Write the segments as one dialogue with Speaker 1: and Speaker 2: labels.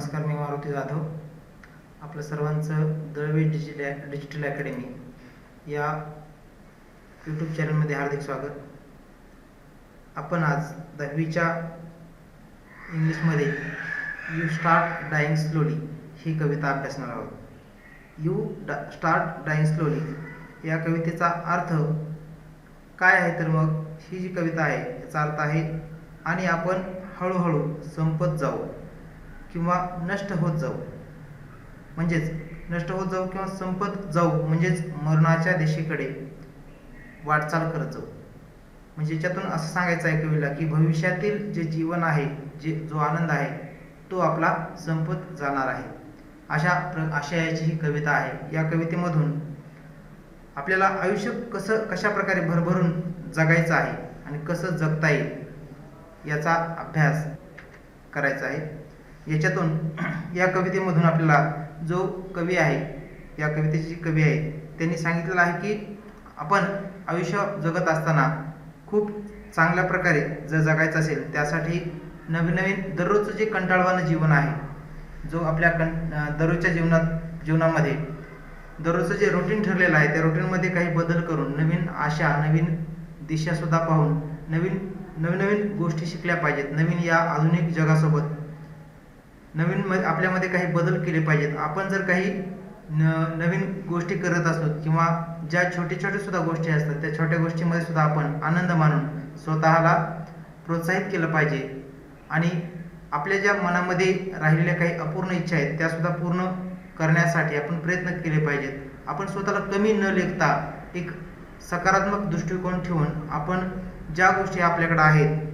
Speaker 1: नमस्कार, मी मारुती जाधव. आपलं सर्वांचं दळवी डिजिटल अकॅडमी या यूट्यूब चॅनलमध्ये हार्दिक स्वागत. आपण आज 10वीच्या इंग्लिशमध्ये यू स्टार्ट डाईंग स्लोली ही कविता अभ्यासणार आहोत. यू स्टार्ट डाईंग स्लोली या कवितेचा अर्थ काय आहे? तर मग ही जी कविता आहे याचा अर्थ आहे आणि आपण हळूहळू संपत जाऊ किंवा नष्ट होत जाऊ. म्हणजेच नष्ट होत जाऊ किंवा संपत जाऊ म्हणजेच मरणाच्या दिशेकडे वाटचाल करत जाऊ. म्हणजे याच्यातून असं सांगायचं आहे कवीला की भविष्यातील जे जीवन आहे, जो आनंद आहे तो आपला संपत जाणार आहे. आशयाची ही कविता आहे. या कवितेमधून आपल्याला आयुष्य कशा प्रकारे भरभरून जगायचं आहे आणि कसं जगता येईल याचा अभ्यास करायचा आहे. याच्यातून या कवितेमधून आपल्याला जो कवी आहे, या कवितेचे जे कवी आहे त्यांनी सांगितलेलं आहे की आपण आयुष्य जगत असताना खूप चांगल्या प्रकारे जर जगायचं असेल त्यासाठी नवीन दररोजचं जे कंटाळवाणं जीवन आहे, जो आपल्या दररोजच्या जीवनामध्ये दररोजचं जे रुटीन ठरलेलं आहे त्या रुटीनमध्ये काही बदल करून नवीन आशा, नवीन दिशासुद्धा पाहून नवीन गोष्टी शिकल्या पाहिजेत. नवीन या आधुनिक जगासोबत आपल्यामध्ये काही बदल केले पाहिजेत. आपण जर काही नवीन गोष्टी करत असतो किंवा ज्या छोट्या सुद्धा गोष्टी असतात त्या छोट्या गोष्टीमध्ये सुद्धा आपण आनंद मानून स्वतःला प्रोत्साहित केलं पाहिजे आणि आपल्या ज्या मनामध्ये राहिलेल्या काही अपूर्ण इच्छा आहेत त्या सुद्धा पूर्ण करण्यासाठी आपण प्रयत्न केले पाहिजेत. आपण स्वतःला कमी न लेखता एक सकारात्मक दृष्टिकोन ठेवून आपण ज्या गोष्टी आपल्याकडे आहेत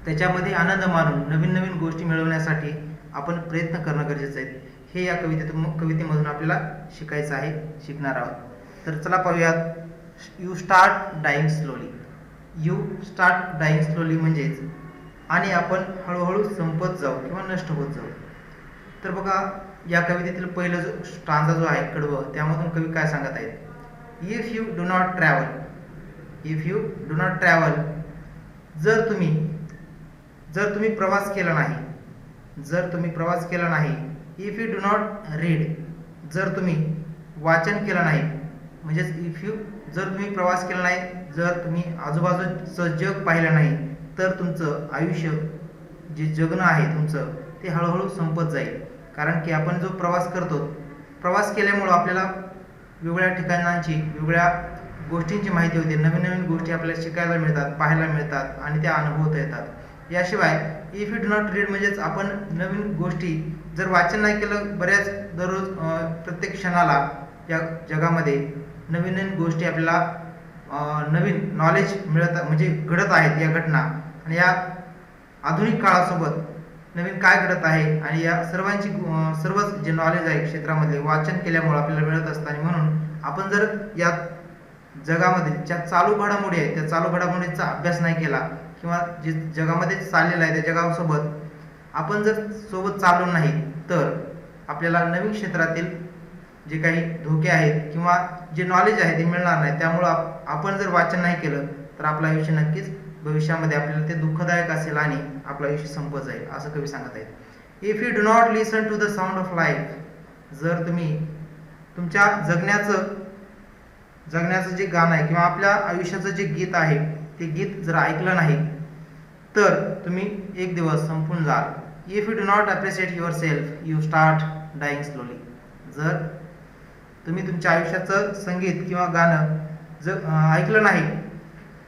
Speaker 1: त्याच्यामध्ये आनंद मानून नवीन गोष्टी मिळवण्यासाठी आपण प्रयत्न करणं गरजेचं आहे. हे या कवितेमधून आपल्याला शिकणार आहोत. तर चला पाहूयात. You start dying slowly. You start dying slowly म्हणजेच आणि आपण हळूहळू संपत जाऊ किंवा नष्ट होत जाऊ. तर बघा, या कवितेतील पहिलं जो स्टांजा जो आहे कडवं, त्यामधून कवी काय सांगत आहेत? If you do not travel, जर तुम्ही प्रवास केला नाही, if you do not read, जर तुम्ही वाचन केलं नाही, म्हणजेच जर तुम्ही प्रवास केला नाही, जर तुम्ही आजूबाजूचं जग पाहिलं नाही, तर तुमचं आयुष्य जे जगणं आहे तुमचं ते हळूहळू संपत जाईल. कारण की आपण जो प्रवास केल्यामुळं आपल्याला वेगवेगळ्या ठिकाणांची, वेगवेगळ्या गोष्टींची माहिती होते. नवीन गोष्टी आपल्याला शिकायला मिळतात, पाहायला मिळतात आणि त्या अनुभवता येतात. याशिवाय if you do not read म्हणजेच आपण नवीन गोष्टी जर वाचन नाही केलं, बऱ्याच दररोज प्रत्येक क्षणाला या जगामध्ये नवीन गोष्टी आपल्याला नवीन नॉलेज म्हणजे घडत आहेत या घटना, आणि या आधुनिक काळासोबत नवीन काय घडत आहे आणि या सर्वच जे नॉलेज आहे क्षेत्रामधले वाचन केल्यामुळे आपल्याला मिळत असतं. आणि म्हणून आपण जर या जगामध्ये ज्या चालू घडामोडी आहेत त्या चालू घडामोडींचा अभ्यास नाही केला किंवा जे जगामध्ये चाललेलं आहे त्या जगासोबत आपण जर सोबत चाललो नाही तर आपल्याला नवीन क्षेत्रातील जे काही धोके आहेत किंवा जे नॉलेज आहे ते मिळणार नाही. त्यामुळं आपण जर वाचन नाही केलं तर आपलं आयुष्य नक्कीच भविष्यामध्ये आपल्याला ते दुःखदायक असेल आणि आपलं आयुष्य संपत जाईल, असं कवी सांगत आहेत. If you do not listen to the sound of life, जर तुम्ही तुमच्या जगण्याचं जे गाणं आहे किंवा आपल्या आयुष्याचं जे गीत आहे ते गीत जर ऐकलं नाही तर तुम्ही एक दिवस संपून जाल. If you do not appreciate yourself, you start dying slowly. जर तुम्ही तुमच्या आयुष्याचं संगीत किंवा गाणं जर ऐकलं नाही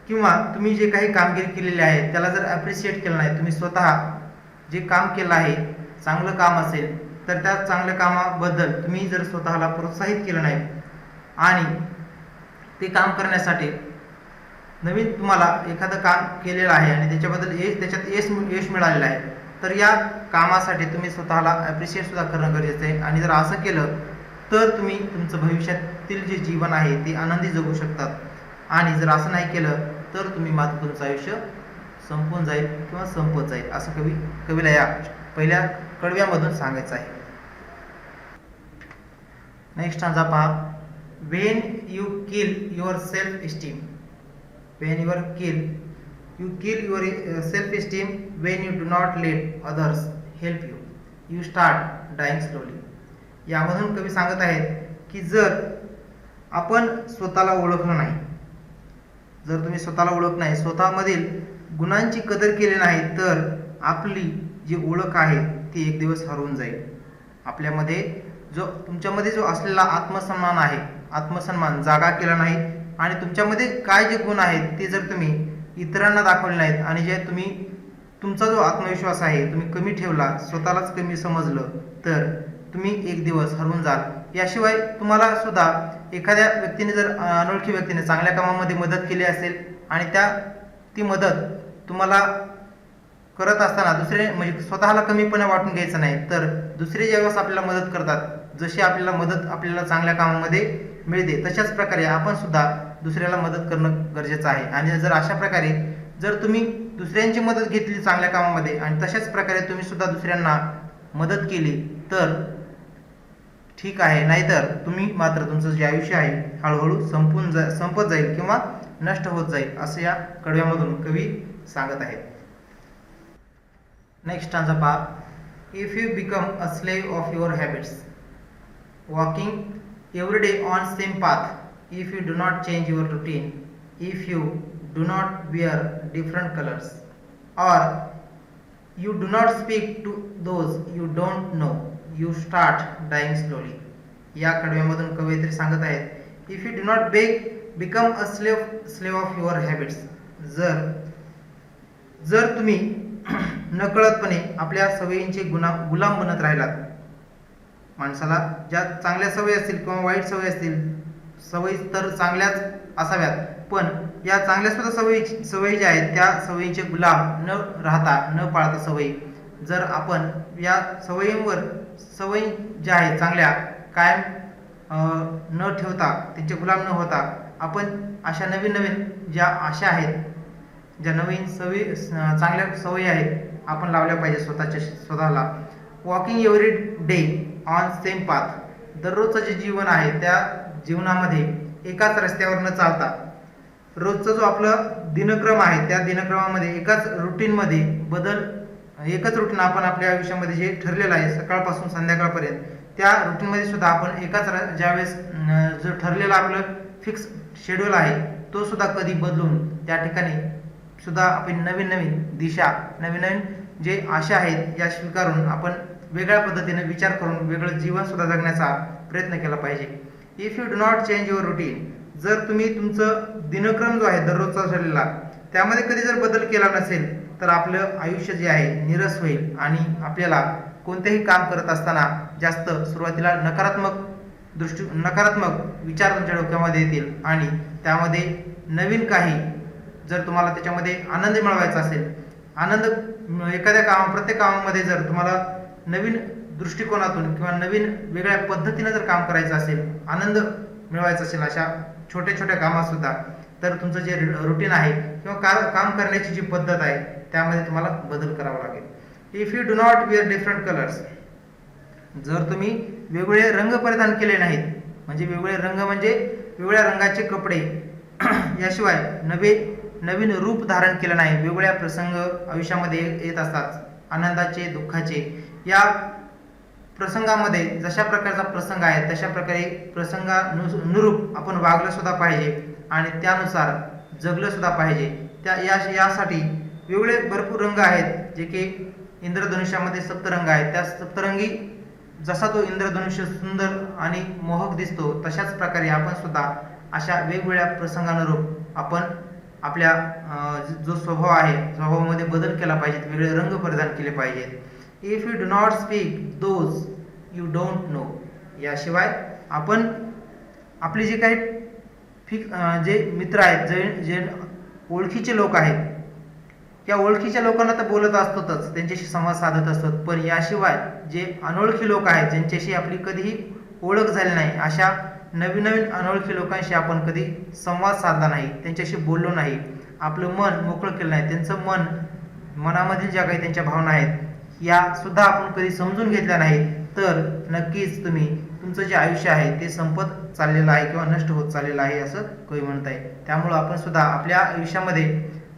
Speaker 1: किंवा तुम्ही जे काही कामगिरी केलेली आहे त्याला जर अप्रिशिएट केलं नाही, तुम्ही स्वतः जे काम केलं आहे चांगलं काम असेल तर त्या चांगल्या कामाबद्दल तुम्ही जर स्वतःला प्रोत्साहित केलं नाही आणि ते काम करण्यासाठी नवीन तुम्हाला एखादं काम केलेलं आहे आणि त्याच्यात यश मिळालेलं आहे, तर या कामासाठी तुम्ही स्वतःला अप्रिशिएट सुद्धा करणं गरजेचं आहे. आणि जर असं केलं तर तुम्ही तुमचं भविष्यातील जे जीवन आहे ते आनंदी जगू शकतात. आणि जर असं नाही केलं तर तुम्ही मात्र तुमचं आयुष्य संपून जाईल किंवा संपत जाईल, असं कवीला या पहिल्या कडव्यामधून सांगायचं आहे. नेक्स्ट स्टांजा पहा. When you kill your self-esteem, you kill your self-esteem when you do not let others help you. You start dying slowly. यामधून कवी सांगत आहेत की जर आपण स्वतःला ओळखलं नाही, जर तुम्ही स्वतःला ओळख नाही, स्वतःमधील गुणांची कदर केली नाही, तर आपली जी ओळख आहे ती एक दिवस हरवून जाईल। आपल्यामध्ये तुमच्यामध्ये जो असलेला आत्मसन्मान आहे, आत्मसन्मान जागा केला नाही आणि तुमच्यामध्ये काय जे गुण आहेत ते जर तुम्ही इतरांना दाखवले नाहीत आणि जे तुमचा जो आत्मविश्वास आहे तुम्ही कमी ठेवला, स्वतःलाच कमी समजलं, तर तुम्ही एक दिवस हरवून जाल। याशिवाय तुम्हाला सुद्धा एखाद्या व्यक्तीने जर अनोळखी व्यक्तीने चांगल्या कामामध्ये मदत केली असेल आणि ती मदत तुम्हाला करत असताना दुसरे म्हणजे स्वतःला कमीपणा वाटून घ्यायचं नाही, तर दुसरे ज्यावेळेस आपल्याला मदत करतात, जशी आपल्याला मदत आपल्याला चांगल्या कामामध्ये मिळते तशाच प्रकारे आपण सुद्धा दुसऱ्याला मदत करणं गरजेचं आहे। आणि जर अशा प्रकारे जर तुम्ही दुसऱ्यांची मदत घेतली चांगल्या कामामध्ये आणि तशाच प्रकारे तुम्ही सुद्धा दुसऱ्यांना मदत केली तर ठीक आहे, नाहीतर तुम्ही मात्र तुमचं जे आयुष्य आहे हळूहळू संपत जाईल किंवा नष्ट होत जाईल, असं या कडव्यामधून कवी सांगत आहेत। नेक्स्ट स्टांजा पहा। If you become a slave of your habits, walking every day on same path, if you do not change your routine, if you do not wear different colours, or you do not speak to those you don't know, you start dying slowly. या कडव्यामधून कवयित्री सांगत आहेत if you do not become a slave of your habits, जर तुम्ही नकळतपणे आपल्या सवयींचे गुलाम बनत राहिलात, माणसाला ज्या चांगल्या सवयी असतील किंवा वाईट सवयी असतील, सवयी तर चांगल्याच असाव्यात, पण या चांगल्या सुद्धा सवयी ज्या आहेत त्या सवयींचे गुलाम न राहता, न पाळता सवयी, जर आपण या सवयी ज्या आहेत चांगल्या कायम न ठेवता, त्यांचे गुलाम न होता, आपण अशा नवीन ज्या आशा आहेत, ज्या नवीन चांगल्या सवयी आहेत आपण लावल्या पाहिजे स्वतःला। Walking every day on same path, दररोजचं जे जीवन आहे त्या जीवनामध्ये एकाच रस्त्यावर न चालता, रोजचा जो आपला दिनक्रम आहे त्या दिनक्रमामध्ये एकाच रुटीनमध्ये एकच रुटीन आपण आपल्या आयुष्यामध्ये जे ठरलेलं आहे सकाळपासून संध्याकाळपर्यंत, त्या रुटीनमध्ये सुद्धा आपण ज्यावेळेस जो ठरलेला आपलं फिक्स शेड्यूल आहे तो सुद्धा कधी बदलून त्या ठिकाणी सुद्धा आपण नवीन दिशा, नवीन जे आशा आहेत या स्वीकारून आपण वेगळ्या पद्धतीने विचार करून वेगळं जीवन सुद्धा जगण्याचा प्रयत्न केला पाहिजे। If you do not change your routine, जर तुम्ही तुमचं दिनक्रम जो आहे दररोजचा ठरलेला त्यामध्ये कधी जर बदल केला नसेल तर आपलं आयुष्य जे आहे निरस होईल आणि आपल्याला कोणतेही काम करत असताना जास्त सुरुवातीला नकारात्मक विचार तुमच्या डोक्यामध्ये येतील आणि त्यामध्ये नवीन काही जर तुम्हाला त्याच्यामध्ये आनंद मिळवायचा असेल, प्रत्येक कामामध्ये जर तुम्हाला नवीन दृष्टिकोनातून किंवा नवीन वेगळ्या पद्धतीने जर काम करायचं असेल, आनंद मिळवायचा असेल अशा छोट्या कामात सुद्धा, तर तुमचं जे रुटीन आहे किंवा काम करण्याची जी पद्धत आहे त्यामध्ये तुम्हाला बदल करावा लागेल। If you do not wear different colours, जर तुम्ही वेगवेगळे रंग परिधान केले नाहीत, म्हणजे वेगवेगळ्या रंगाचे कपडे, याशिवाय नवीन रूप धारण केलं नाही, वेगवेगळ्या प्रसंग आयुष्यामध्ये येत असतात, आनंदाचे, दुःखाचे, या प्रसंगामध्ये जशा प्रकारचा प्रसंग आहे तशा प्रकारे प्रसंगानुरूप आपण वागलं सुद्धा पाहिजे आणि त्यानुसार जगलं सुद्धा पाहिजे। यासाठी वेगवेगळे भरपूर रंग आहेत, जे की इंद्रधनुष्यामध्ये सप्तरंग आहेत, त्या सप्तरंगी जसा तो इंद्रधनुष्य सुंदर आणि मोहक दिसतो तशाच प्रकारे आपण सुद्धा अशा वेगवेगळ्या प्रसंगानुरूप आपण आपल्या जो स्वभाव आहे स्वभावामध्ये बदल केला पाहिजे, वेगळे रंग परिधान केले पाहिजेत। If you do not speak those you don't no, याशिवाय आपण आपले जे काही जे मित्र आहेत, जे ओळखीचे लोक आहेत, या ओळखीच्या लोकांना तर बोलत असतोच, त्यांच्याशी संवाद साधत असतो, पण याशिवाय जे अनोळखी लोक आहेत ज्यांच्याशी आपली कधीही ओळख झाली नाही, अशा नवीन अनोळखी लोकांशी आपण कधी संवाद साधला नाही, त्यांच्याशी बोललो नाही, आपलं मन मोकळं केलं नाही, त्यांचं मनामधील ज्या काही त्यांच्या भावना आहेत या सुद्धा आपण कधी समजून घेतल्या नाही, तर नक्कीच तुमचं जे आयुष्य आहे ते संपत चाललेलं आहे किंवा नष्ट होत चाललेलं आहे असं कवी म्हणत आहे। त्यामुळं आपण सुद्धा आपल्या आयुष्यामध्ये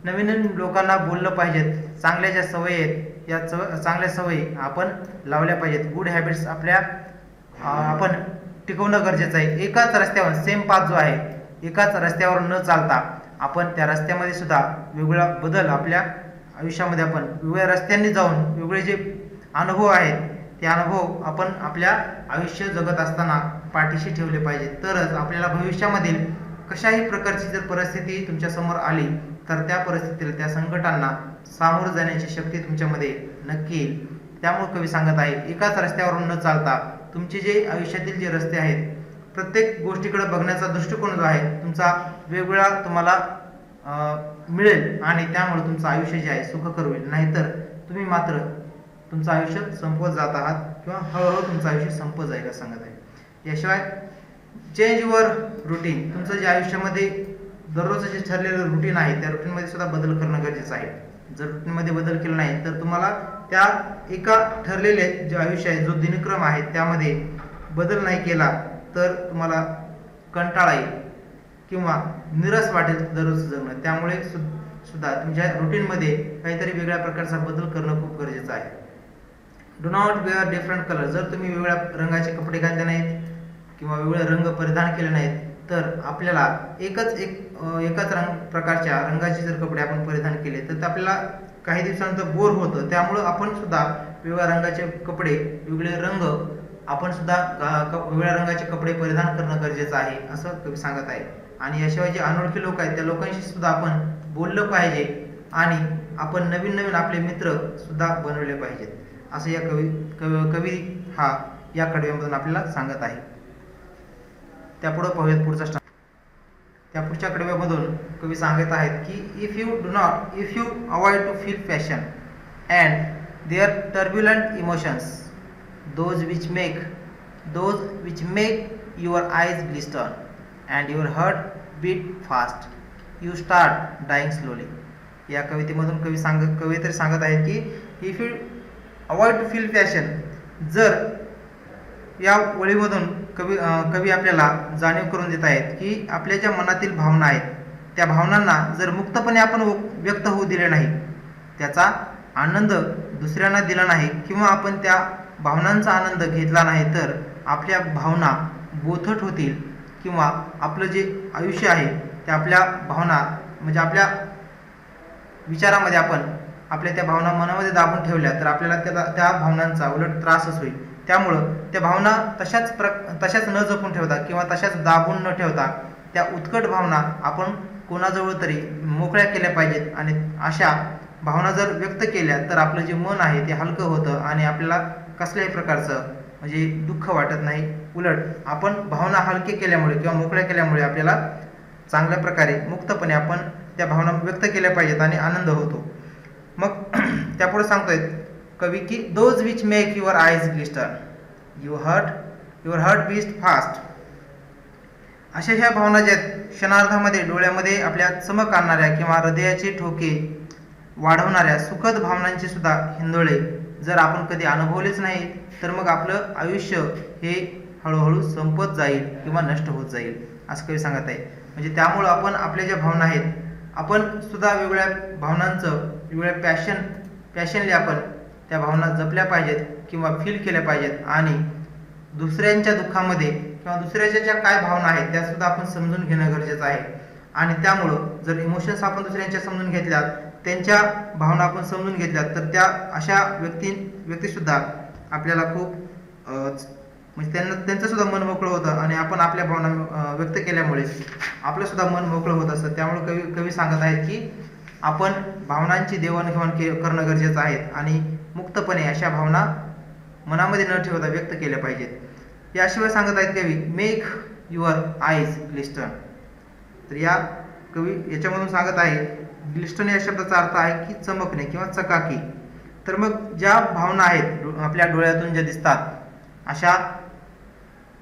Speaker 1: नवीन लोकांना बोललं पाहिजेत, चांगल्या ज्या सवयी आहेत या चांगल्या सवयी आपण लावल्या पाहिजेत. गुड हॅबिट्स आपल्या आपण टिकवणं गरजेचं आहे. एकाच रस्त्यावर सेम पाथ जो आहे, एकाच रस्त्यावर न चालता आपण त्या रस्त्यामध्ये सुद्धा वेगवेगळा बदल आपल्या आयुष्यामध्ये आपण वेगवेगळ्या रस्त्यांनी जाऊन वेगवेगळे जे अनुभव आहेत ते अनुभव आपण आपल्या आयुष्य जगत असताना पाठीशी ठेवले पाहिजेत. तरच आपल्याला भविष्यामधील कशाही प्रकारची जर परिस्थिती तुमच्या समोर आली तर त्या परिस्थितीला, त्या संकटांना सामोरं जाण्याची शक्ती तुमच्यामध्ये नक्की येईल. त्यामुळे कवी सांगत आहे, एकाच रस्त्यावरून न चालता तुमचे जे आयुष्यातील जे रस्ते आहेत, प्रत्येक गोष्टीकडे बघण्याचा दृष्टिकोन जो आहे तुमचा वेगवेगळा तुम्हाला मिळेल आणि त्यामुळे तुमचं आयुष्य जे आहे सुखकर होईल. नाहीतर तुम्ही मात्र तुमचं आयुष्य संपवत जात आहात किंवा हळूहळू तुमचं आयुष्य संपत जाईल असं सांगत आहे. याशिवाय चेंज युअर रुटीन, तुमचं जे आयुष्यामध्ये दररोजचं जे ठरलेलं रुटीन आहे त्या रुटीनमध्ये सुद्धा बदल करणं गरजेचं आहे. जर रुटीनमध्ये बदल केला नाही तर तुम्हाला त्या एका ठरलेले जे आयुष्य आहे, जो दिनक्रम आहे त्यामध्ये बदल नाही केला तर तुम्हाला कंटाळा येईल किंवा निराश वाटेल दररोज जगणं. त्यामुळे सुद्धा तुमच्या रुटीनमध्ये काहीतरी वेगळ्या प्रकारचा बदल करणं खूप गरजेचं आहे. Do not wear different colour, जर तुम्ही वेगवेगळ्या रंगाचे कपडे घातले नाहीत किंवा वेगवेगळे रंग परिधान केले नाहीत तर आपल्याला एकाच प्रकारच्या रंगाचे जर कपडे आपण परिधान केले तर आपल्याला काही दिवसानंतर बोर होतं. त्यामुळं आपण सुद्धा वेगवेगळ्या रंगाचे कपडे, वेगवेगळे रंग आपण सुद्धा वेगवेगळ्या रंगाचे कपडे परिधान करणं गरजेचं आहे असं कवी सांगत आहे. आणि याशिवाय जे अनोळखी लोक आहेत त्या लोकांशी सुद्धा आपण बोललं पाहिजे आणि आपण नवीन नवीन आपले मित्र सुद्धा बनवले पाहिजेत असं या कवी हा या कडव्यामधून आपल्याला सांगत आहे. त्यापुढे पाहूयात पुढचा त्या पुढच्या कडव्यामधून कवी सांगत आहेत की if you avoid to feel passion and their turbulent emotions, those which make your eyes glisten and your heart beat fast, you start dying slowly. या कवितेमधून कवयित्री सांगत आहेत की if you avoid to feel passion, जर या ओळीमधून कवी आपल्याला जाणीव करून देत आहेत की आपल्या ज्या मनातील भावना आहेत त्या भावनांना जर मुक्तपणे आपण व्यक्त होऊ दिले नाही, त्याचा आनंद दुसऱ्यांना दिला नाही किंवा आपण त्या भावनांचा आनंद घेतला नाही तर आपल्या भावना बोथट होतील किंवा आपलं जे आयुष्य आहे ते आपल्या भावना म्हणजे आपल्या विचारामध्ये आपण आपल्या त्या भावना मनामध्ये दाबून ठेवल्या तर आपल्याला त्या भावनांचा उलट त्रासच होईल. त्यामुळं त्या भावना तशाच न जपून ठेवता किंवा तशाच दाबून न ठेवता त्या उत्कट भावना आपण कोणाजवळ तरी मोकळ्या केल्या पाहिजेत आणि अशा भावना जर व्यक्त केल्या तर आपलं जे मन आहे ते हलकं होतं आणि आपल्याला कसल्याही प्रकारचं म्हणजे दुःख वाटत नाही. उलट आपण भावना हलके केल्यामुळे किंवा मोकळ्या केल्यामुळे आपल्याला चांगल्या प्रकारे मुक्तपणे आपण त्या भावना व्यक्त केल्या पाहिजेत आणि आनंद होतो. मग त्यापुढे सांगतोय कवी की those which make your eyes glister, your heart beat fast. अशा ह्या भावना ज्या क्षणार्धामध्ये डोळ्यामध्ये आपल्या चमक आणणाऱ्या किंवा हृदयाचे ठोके वाढवणाऱ्या सुखद भावनांचे सुद्धा हिंदोळे जर आपण कधी अनुभवलेच नाही तर मग आपलं आयुष्य हे हळूहळू संपत जाईल किंवा नष्ट होत जाईल असं कवी सांगत आहे. म्हणजे त्यामुळं आपण आपल्या ज्या भावना आहेत आपण सुद्धा वेगवेगळ्या भावनांचं वेगवेगळ्या पॅशनली आपण त्या भावना जपल्या पाहिजेत किंवा फील केल्या पाहिजेत आणि दुसऱ्यांच्या दुःखामध्ये किंवा दुसऱ्याच्या ज्या काय भावना आहेत त्या सुद्धा आपण समजून घेणं गरजेचं आहे. आणि त्यामुळं जर इमोशन्स आपण दुसऱ्यांच्या समजून घेतल्यात, त्यांच्या भावना आपण समजून घेतल्यात तर त्या अशा व्यक्तीसुद्धा आपल्याला खूप म्हणजे त्यांचं सुद्धा मन मोकळं होतं आणि आपण आपल्या भावना व्यक्त केल्यामुळे आपलं सुद्धा मन मोकळं होत असतं. त्यामुळे कवी सांगत आहेत की आपण भावनांची देवाणघेवाण करणं गरजेचं आहे आणि मुक्तपणे अशा भावना मनामध्ये न ठेवता व्यक्त केल्या पाहिजेत. याशिवाय सांगत आहेत कवी मेक युअर आईज ग्लिस्टन. तर या कवी याच्यामधून सांगत आहे ग्लिस्टन या शब्दाचा अर्थ आहे की चमकणे किंवा चकाकी. तर मग ज्या भावना आहेत आपल्या डोळ्यातून ज्या दिसतात अशा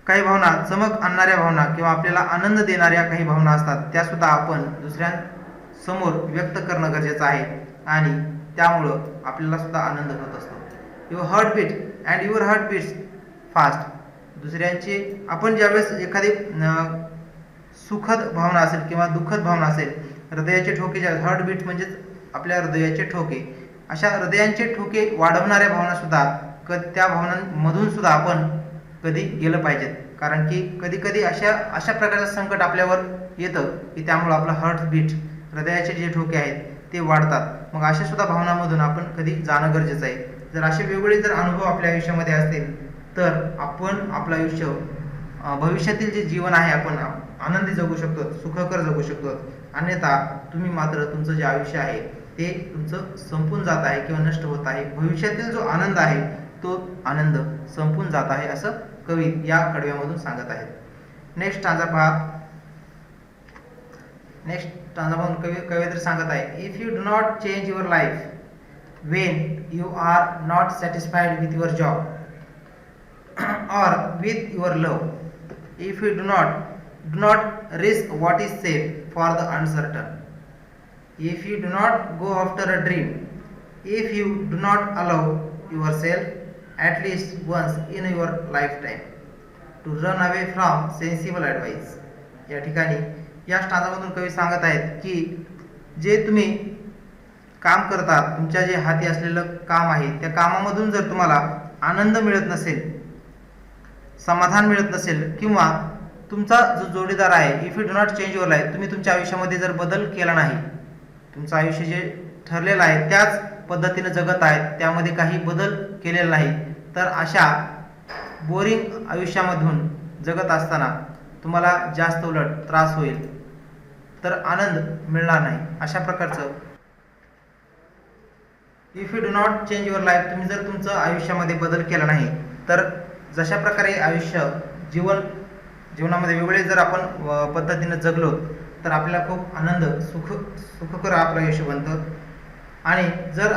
Speaker 1: काही भावना, चमक आणणाऱ्या भावना किंवा आपल्याला आनंद देणाऱ्या काही भावना असतात त्या सुद्धा आपण दुसऱ्यांसमोर व्यक्त करणं गरजेचं आहे आणि त्यामुळं आपल्याला सुद्धा आनंद होत असतो. Your heart beats fast. दुसऱ्यांची आपण ज्यावेळेस एखादी सुखद भावना असेल किंवा दुःखद भावना असेल, हृदयाचे ठोके, हार्ट बीट म्हणजेच आपल्या हृदयाचे ठोके अशा हृदयांचे ठोके वाढवणाऱ्या भावना सुद्धा त्या भावनांमधून सुद्धा आपण कधी गेलं पाहिजेत. कारण की कधी कधी अशा प्रकारचं संकट आपल्यावर येतं की त्यामुळं आपलं हार्टबीट, हृदयाचे जे ठोके आहेत ते वाढतात. मग अशा सुद्धा भावनांमधून आपण कधी जाणं गरजेचं आहे. जर असे वेगवेगळे जर अनुभव आपल्या आयुष्यामध्ये असतील तर आपण आपलं आयुष्य, भविष्यातील जे जीवन आहे आपण आनंदी जगू शकतो, सुखकर जगू शकतो. अन्यथा तुम्ही मात्र तुमचं जे आयुष्य आहे ते तुमचं संपून जात आहे किंवा नष्ट होत आहे. भविष्यातील जो आनंद आहे तो आनंद संपून जात आहे असं कवी या कडव्यामधून सांगत आहेत. नेक्स्ट स्टांजा पहा. नेक्स्ट स्टांजामधून कवयित्री सांगत आहे, if you do not change your life when you are not satisfied with your job or with your love, if you do not risk what is safe for the uncertain, if you do not go after a dream, if you do not allow yourself at least once in your lifetime to run away from sensible advice. या ठिकाणी या स्टांजामधून कवी सांगत आहेत की जे तुम्ही काम करतात, तुमच्या जे हाती असलेलं काम आहे, त्या कामामधून जर तुम्हाला आनंद मिळत नसेल, समाधान मिळत नसेल, किंवा तुमचा जो जोडीदार आहे, if you do not change your life, तुम्ही तुमच्या आयुष्यामध्ये जर बदल केला नाही, तुमचं आयुष्य जे ठरलेलं आहे त्याच पद्धतीने जगत आहेत, त्यामध्ये काही बदल केलेला नाही, तर अशा बोरिंग आयुष्यामधून जगत असताना तुम्हाला जास्त उलट त्रास होईल, तर आनंद मिळणार नाही. अशा प्रकारचं if you do not change your life, तुम्ही जर तुमचं आयुष्यामध्ये बदल केला नाही, तर जशा प्रकारे आयुष्य जीवनामध्ये वेगवेगळे जर आपण पद्धतीने जगलो तर आपल्याला खूप आनंद सुखकर आपलं आयुष्य बनतं. आणि जर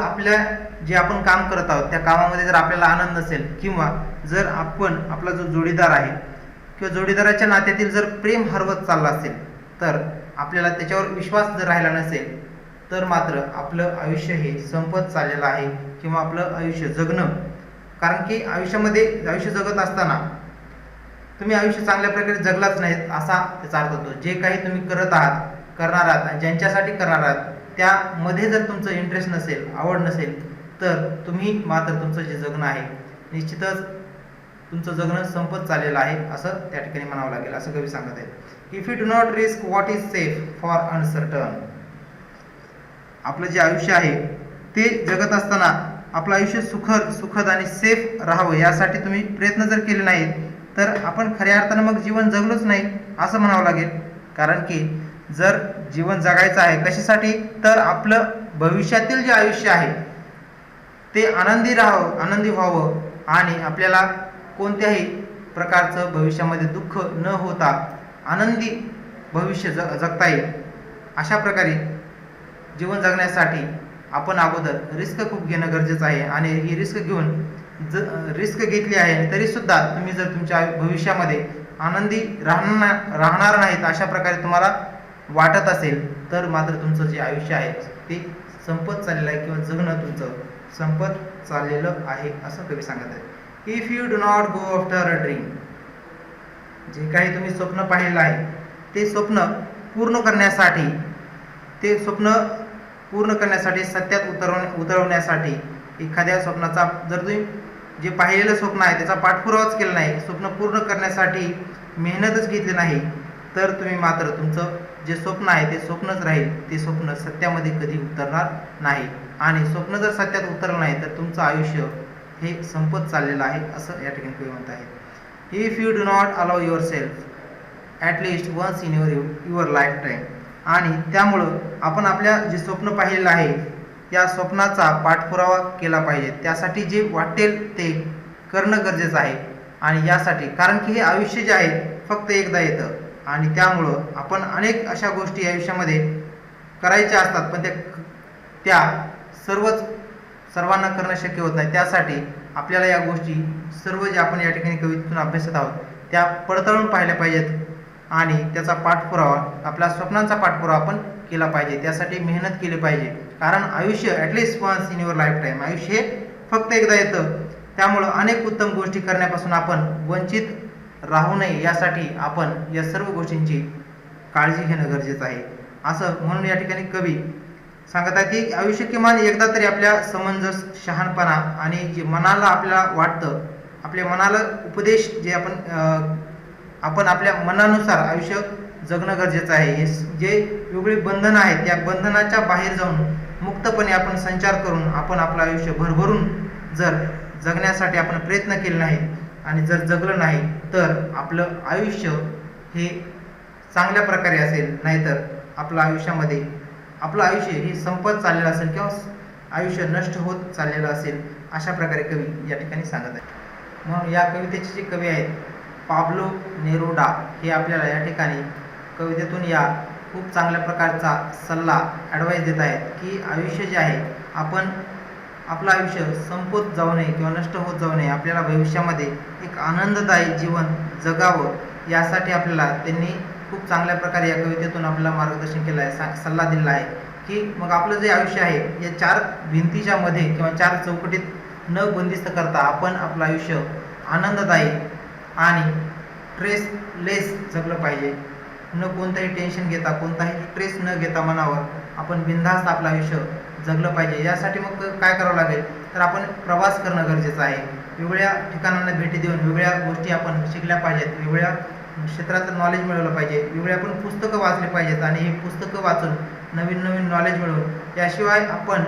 Speaker 1: जे आपण काम करत आहोत त्या कामामध्ये जर आपल्याला आनंद नसेल, किंवा जर आपला जो जोडीदार आहे किंवा जोडीदाराच्या नात्यातील जर प्रेम हरवत चाललं असेल, तर आपल्याला त्याच्यावर विश्वास जर राहिला नसेल, तर मात्र आपलं आयुष्य हे संपत चाललेलं आहे किंवा आपलं आयुष्य जगणं, कारण की आयुष्य जगत असताना तुम्ही आयुष्य चांगल्या प्रकारे जगलाच नाहीत असा त्याचा अर्थ होतो. जे काही तुम्ही करणार आहात, ज्यांच्यासाठी करणार आहात त्यामध्ये जर तुमचं इंटरेस्ट नसेल, आवड नसेल, तर तुम्ही मात्र तुमचं जे जगणं आहे निश्चितच तुमचं जगणं संपत चाललेलं आहे असं त्या ठिकाणी म्हणावं लागेल, असं कवी सांगत आहेत. If you do not risk what is safe for uncertain, आपलं जे आयुष्य आहे ते जगत असताना आपलं आयुष्य सुखद आणि सेफ राहावं यासाठी तुम्ही प्रयत्न जर केले नाहीत, तर आपण खऱ्या अर्थानं मग जीवन जगलोच नाही असं म्हणावं लागेल. कारण की जर जीवन जगायचं आहे कशासाठी, तर आपलं भविष्यातील जे आयुष्य आहे ते आनंदी व्हावं आणि आपल्याला कोणत्याही प्रकारचं भविष्यामध्ये दुःख न होता आनंदी भविष्य जगता येईल. अशा प्रकारे जीवन जगण्यासाठी आपण अगोदर रिस्क खूप घेणं गरजेचं आहे. आणि ही रिस्क घेतली आहे तरी सुद्धा तुम्ही जर तुमच्या भविष्यामध्ये आनंदी राहणार नाहीत अशा प्रकारे तुम्हाला वाटत असेल, तर मात्र तुमचं जे आयुष्य आहे ते संपत चाललेलं आहे किंवा जगणं तुमचं संपत चाललेलं आहे असं कवी सांगत आहे. If you do not go after a dream, जे काही तुम्ही स्वप्न पाहिलेलं आहे ते स्वप्न पूर्ण करण्यासाठी सत्यात उतरवण्यासाठी एखाद्या स्वप्नाचा जर तुम्ही जे पाहिलेलं स्वप्न आहे त्याचा पाठपुरावाच केला नाही, स्वप्न पूर्ण करण्यासाठी मेहनतच घेतली नाही, तर तुम्ही मात्र तुमचं जे स्वप्न आहे ते स्वप्नच राहील, ते स्वप्न सत्यामध्ये कधी उतरणार नाही. आणि स्वप्न जर सत्यात उतरलं नाही तर तुमचं आयुष्य हे संपत चाललेलं आहे असं या ठिकाणी कवी म्हणत आहे. If you do not allow yourself at least once in your lifetime, आणि त्यामुळं आपण आपल्या जे स्वप्न पाहिलेलं आहे या स्वप्नाचा पाठपुरावा केला पाहिजे. त्यासाठी जे वाटेल ते करणं गरजेचं आहे. आणि यासाठी कारण की हे आयुष्य जे आहे फक्त एकदा येतं आणि त्यामुळं आपण अनेक अशा गोष्टी आयुष्यामध्ये करायच्या असतात, पण त्या सर्वांना करणं शक्य होत नाही. त्यासाठी आपल्याला या गोष्टी सर्व जे आपण या ठिकाणी कवितेतून अभ्यासत आहोत त्या पडताळून पाहिल्या पाहिजेत आणि त्याचा पाठपुरावा, आपल्या स्वप्नांचा पाठपुरावा आपण केला पाहिजे. त्यासाठी मेहनत केली पाहिजे. कारण आयुष्य at least once in your lifetime, आयुष्य हे फक्त एकदा येतं. त्यामुळं अनेक उत्तम गोष्टी करण्यापासून आपण वंचित राहू नये यासाठी आपण या सर्व गोष्टींची काळजी घेणं गरजेचं आहे. असं म्हणून या ठिकाणी कवी सांगत आहे की आयुष्य किमान एकदा तरी आपल्या समंजस, शहाणपणा आणि जे मनाला आपल्याला वाटतं, आपल्या मनाला उपदेश जे आपण आपल्या मनानुसार आयुष्य जगणं गरजेचं आहे. जे वेगळी बंधनं आहेत त्या बंधनाच्या बाहेर जाऊन मुक्तपणे आपण संचार करून आपण आपलं आयुष्य भरभरून जर जगण्यासाठी आपण प्रयत्न केले नाही आणि जर जगलं नाही तर आपलं आयुष्य हे चांगल्या प्रकारे असेल, नाहीतर आपलं आयुष्य हे संपत चाललेलं असेल किंवा आयुष्य नष्ट होत चाललेलं असेल, अशा प्रकारे कवी या ठिकाणी सांगत आहे. म्हणून या कवितेचे जे कवी आहेत पाब्लो नेरुडा हे आपल्याला या ठिकाणी कवितेतून या खूप चांगल्या प्रकारचा सल्ला ॲडवाईस देत आहेत की आयुष्य जे आहे आपलं आयुष्य संपत जाऊ नये किंवा नष्ट होत जाऊ नये, आपल्याला भविष्यामध्ये एक आनंददायी जीवन जगावं यासाठी आपल्याला त्यांनी खूप चांगल्या प्रकारे या कवितेतून आपल्याला मार्गदर्शन केलं आहे, सल्ला दिला आहे की मग आपलं जे आयुष्य आहे या 4 भिंतीच्या मध्ये किंवा 4 चौकटीत न बंदिस्त करता आपण आपलं आयुष्य आनंददायी आणि स्ट्रेसलेस जगलं पाहिजे. न कोणतंही टेन्शन घेता, कोणताही स्ट्रेस न घेता मनावर आपण बिनधास्त आपलं आयुष्य जगलं पाहिजे. यासाठी मग काय करावं लागेल तर आपण प्रवास करणं गरजेचं आहे. वेगवेगळ्या ठिकाणांना भेटी देऊन वेगवेगळ्या गोष्टी आपण शिकल्या पाहिजेत, वेगवेगळ्या क्षेत्राचं नॉलेज मिळवलं पाहिजे, वेगवेगळे आपण पुस्तकं वाचली पाहिजेत आणि ही पुस्तकं वाचून नवीन नवीन नॉलेज मिळवून याशिवाय आपण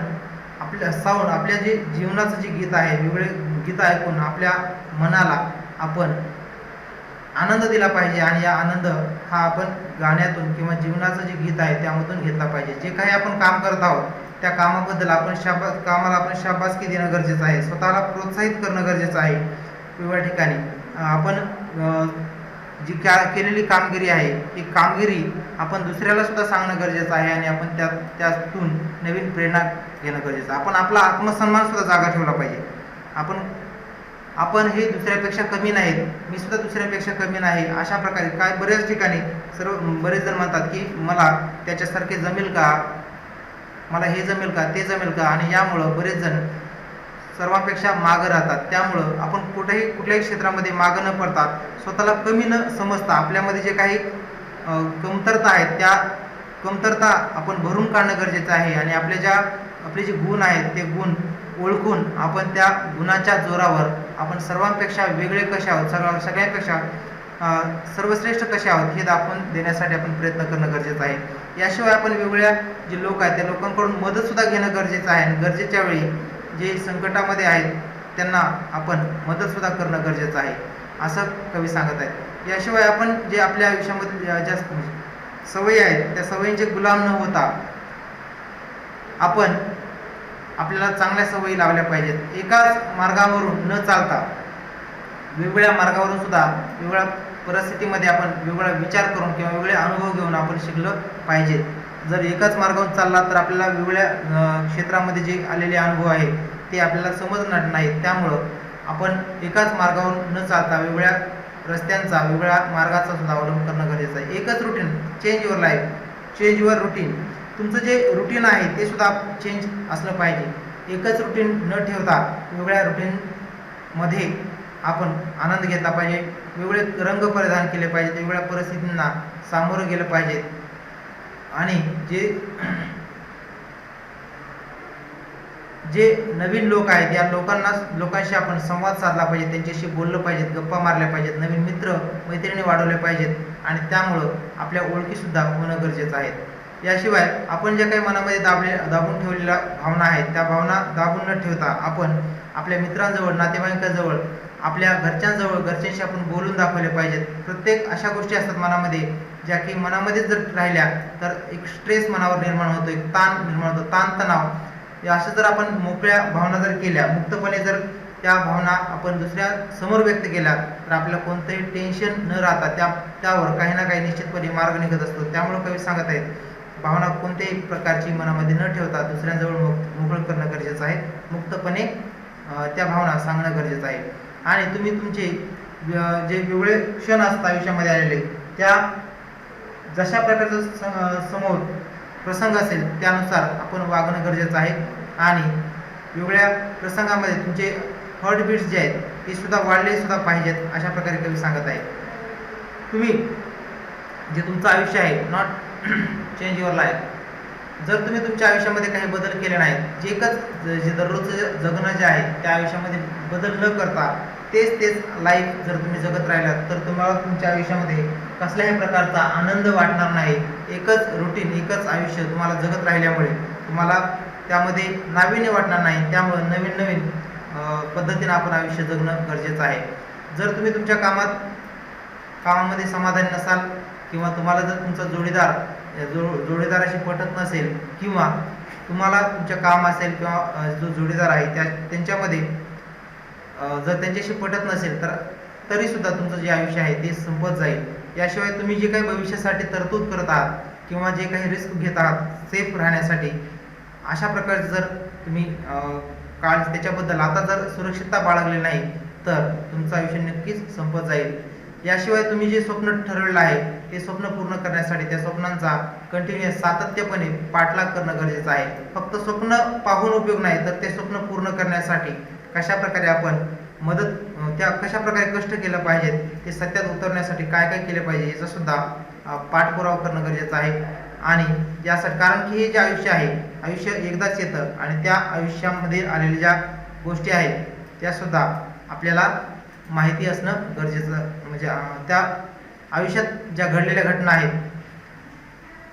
Speaker 1: आपल्या जे जीवनाचं जे गीत आहे वेगवेगळे गीत ऐकून आपल्या मनाला आपण आनंद दिला पाहिजे आणि या आनंद हा आपण गाण्यातून किंवा जीवनाचं जे गीत आहे त्यामधून घेतला पाहिजे. जे काही आपण काम करत आहोत त्या कामाबद्दल कामाला आपण शाबासकी देणं गरजेचं आहे, स्वतःला प्रोत्साहित करणं गरजेचं आहे. वेगवेगळ्या ठिकाणी आपण जी केलेली कामगिरी आहे ती कामगिरी आपण दुसऱ्याला सुद्धा सांगणं गरजेचं आहे आणि आपण त्यातून नवीन प्रेरणा घेणं गरजेचं आहे. आपण आपला आत्मसन्मान सुद्धा जागा ठेवला पाहिजे. आपण हे दुसऱ्यापेक्षा कमी नाहीत, मी सुद्धा दुसऱ्यापेक्षा कमी नाही, अशा प्रकारे बऱ्याच ठिकाणी बरेच जण म्हणतात की मला त्याच्यासारखे जमेल का, मला हे जमेल का, ते जमेल का, आणि यामुळं बरेच जण सर्वांपेक्षा मागं राहतात. त्यामुळं आपण कुठल्याही क्षेत्रामध्ये मागं न पडता स्वतःला कमी न समजता आपल्यामध्ये जे काही कमतरता आहेत त्या कमतरता आपण भरून काढणं गरजेचं आहे आणि आपले जे गुण आहेत ते गुण ओळखून आपण त्या गुणाच्या जोरावर आपण सर्वांपेक्षा वेगळे कसे आहोत, सगळ्यांपेक्षा सर्वश्रेष्ठ कसे आहोत हे दाखवून देण्यासाठी आपण प्रयत्न करणं गरजेचं आहे. याशिवाय आपण वेगवेगळ्या जे लोक आहेत त्या लोकांकडून मदतसुद्धा घेणं गरजेचं आहे आणि गरजेच्या वेळी जे संकटामध्ये आहेत त्यांना आपण मदतसुद्धा करणं गरजेचं आहे, असं कवी सांगत आहेत. याशिवाय आपण जे आपल्या आयुष्यामध्ये ज्या सवयी आहेत त्या सवयींचे गुलाम न होता आपल्याला चांगल्या सवयी लावल्या पाहिजेत. एकाच मार्गावरून न चालता वेगवेगळ्या मार्गावरून सुद्धा वेगवेगळ्या परिस्थितीमध्ये आपण वेगवेगळा विचार करून किंवा वेगळे अनुभव घेऊन आपण शिकलं पाहिजे. जर एकाच मार्गावरून चालला तर आपल्याला वेगवेगळ्या क्षेत्रामध्ये जे आलेले अनुभव आहेत ते आपल्याला समजणार नाहीत. त्यामुळं आपण एकाच मार्गावरून न चालता वेगवेगळ्या रस्त्यांचा, वेगवेगळ्या मार्गाचा सुद्धा अवलंब करणं गरजेचं आहे. एकच routine, change your life, change your routine. तुमचं जे रुटीन आहे ते सुद्धा चेंज असलं पाहिजे. एकच रुटीन न ठेवता वेगवेगळ्या रुटीनमध्ये आपण आनंद घेतला पाहिजे, वेगवेगळे रंग परिधान केले पाहिजेत, वेगवेगळ्या परिस्थितींना सामोरं गेलं पाहिजे आणि जे नवीन लोक आहेत या लोकांशी आपण संवाद साधला पाहिजे, त्यांच्याशी बोललं पाहिजेत, गप्पा मारल्या पाहिजेत, नवीन मित्र मैत्रिणी वाढवले पाहिजेत आणि त्यामुळं आपल्या ओळखीसुद्धा होणं गरजेचं आहे. याशिवाय आपण ज्या काही मनामध्ये दाबून ठेवलेल्या भावना आहेत त्या भावना दाबून न ठेवता आपण आपल्या मित्रांजवळ, नातेवाईकांजवळ, आपल्या घरच्यांशी आपण बोलून दाखवले पाहिजेत. प्रत्येक अशा गोष्टी असतात मनामध्ये ज्या की मनामध्ये जर राहिल्या तर एक स्ट्रेस मनावर निर्माण होतो, एक ताण निर्माण होतो, ताणतणाव. अशा जर आपण मोकळ्या भावना जर केल्या, मुक्तपणे जर त्या भावना आपण दुसऱ्या समोर व्यक्त केल्या तर आपल्याला कोणतंही टेन्शन न राहता त्यावर काही ना काही निश्चितपणे मार्ग निघत असतो. त्यामुळे कवी सांगत आहेत भावना कोणत्याही प्रकारची मनामध्ये न ठेवता दुसऱ्यांजवळ मोकळं करणं गरजेचं आहे, मुक्तपणे त्या भावना सांगणं गरजेचं आहे. आणि तुम्ही तुमचे जे वेगळे क्षण असतात आयुष्यामध्ये आलेले त्या जशा प्रकारचं समोर प्रसंग असेल त्यानुसार आपण वागणं गरजेचं आहे आणि वेगवेगळ्या प्रसंगामध्ये तुमचे हार्टबीट्स जे आहेत ते सुद्धा वाढले सुद्धा पाहिजेत, अशा प्रकारे कवी सांगत आहे. तुम्ही जे तुमचं आयुष्य आहे, नॉट चेंज युअर लाईफ, जर तुम्ही तुमच्या आयुष्यामध्ये काही बदल केले नाहीत, जे दररोजचं जगणं जे आहे त्या आयुष्यामध्ये बदल न करता तेच लाईफ जर तुम्ही जगत राहिलात तर तुम्हाला तुमच्या आयुष्यामध्ये कसल्याही प्रकारचा आनंद वाटणार नाही. एकच रुटीन, एकच आयुष्य तुम्हाला जगत राहिल्यामुळे तुम्हाला त्यामध्ये नाविन्य वाटणार नाही. त्यामुळे नवीन नवीन पद्धतीने आपण आयुष्य जगणं गरजेचं आहे. जर तुम्ही तुमच्या कामामध्ये समाधानी नसाल किंवा तुम्हाला जर तुमचा जोडीदाराशी पटत नसेल किंवा तुम्हाला तुमच्या काम असेल किंवा जो जोडीदार आहे त्यांच्यामध्ये जर त्यांच्याशी पटत नसेल तर तरी सुद्धा तुमचं जे आयुष्य आहे ते संपत जाईल. याशिवाय तुम्ही जे काही भविष्यासाठी तरतूद करत आहात किंवा जे काही रिस्क घेत आहात सेफ राहण्यासाठी, अशा प्रकारचे जर तुम्ही त्याच्याबद्दल आता जर सुरक्षितता बाळगली नाही तर तुमचं आयुष्य नक्कीच संपत जाईल. याशिवाय तुम्ही जे स्वप्न ठरवलेलं आहे ते स्वप्न पूर्ण करण्यासाठी त्या स्वप्नांचा कंटिन्युअस सातत्यपणे पाठलाग करणं गरजेचं आहे. फक्त स्वप्न पाहून उपयोग नाही, तर ते स्वप्न पूर्ण करण्यासाठी कशा प्रकारे आपण कशा प्रकारे कष्ट केलं पाहिजेत, ते सत्यात उतरण्यासाठी काय काय केले पाहिजे याचा सुद्धा पाठपुरावा करणं गरजेचं आहे. आणि यासाठी, कारण की हे जे आयुष्य एकदाच येतं आणि त्या आयुष्यामध्ये आलेल्या ज्या गोष्टी आहेत त्या सुद्धा आपल्याला माहिती असणं गरजेचं, म्हणजे त्या आयुष्यात ज्या घडलेल्या घटना आहेत,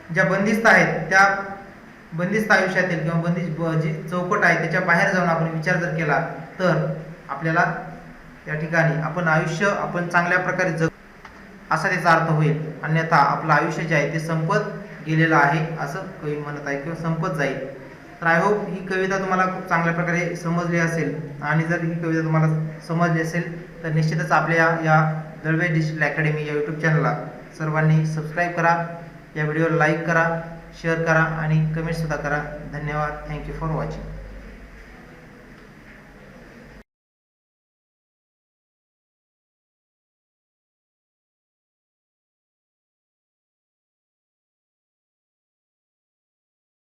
Speaker 1: ज्या बंदिस्त आहेत, त्या बंदिस्त आयुष्यातील किंवा जी चौकट आहे त्याच्या बाहेर जाऊन आपण विचार जर केला तर आपल्याला त्या ठिकाणी आयुष्य चांगल्या प्रकारे असा त्याचा अर्थ होईल. अन्यथा आपलं आयुष्य जे आहे ते संपत गेलेलं आहे असं कवी म्हणत आहे किंवा संपत जाईल. तर आय होप ही कविता तुम्हाला खूप चांगल्या प्रकारे समजली असेल. आणि जर ही कविता तुम्हाला समजली असेल तर निश्चितच आपल्या या दळवे डिजिटल अकॅडमी या यूट्यूब चॅनलला सर्वांनी सबस्क्राईब करा, या व्हिडिओला लाईक करा, शेअर करा आणि कमेंटसुद्धा करा. धन्यवाद. Thank you for watching.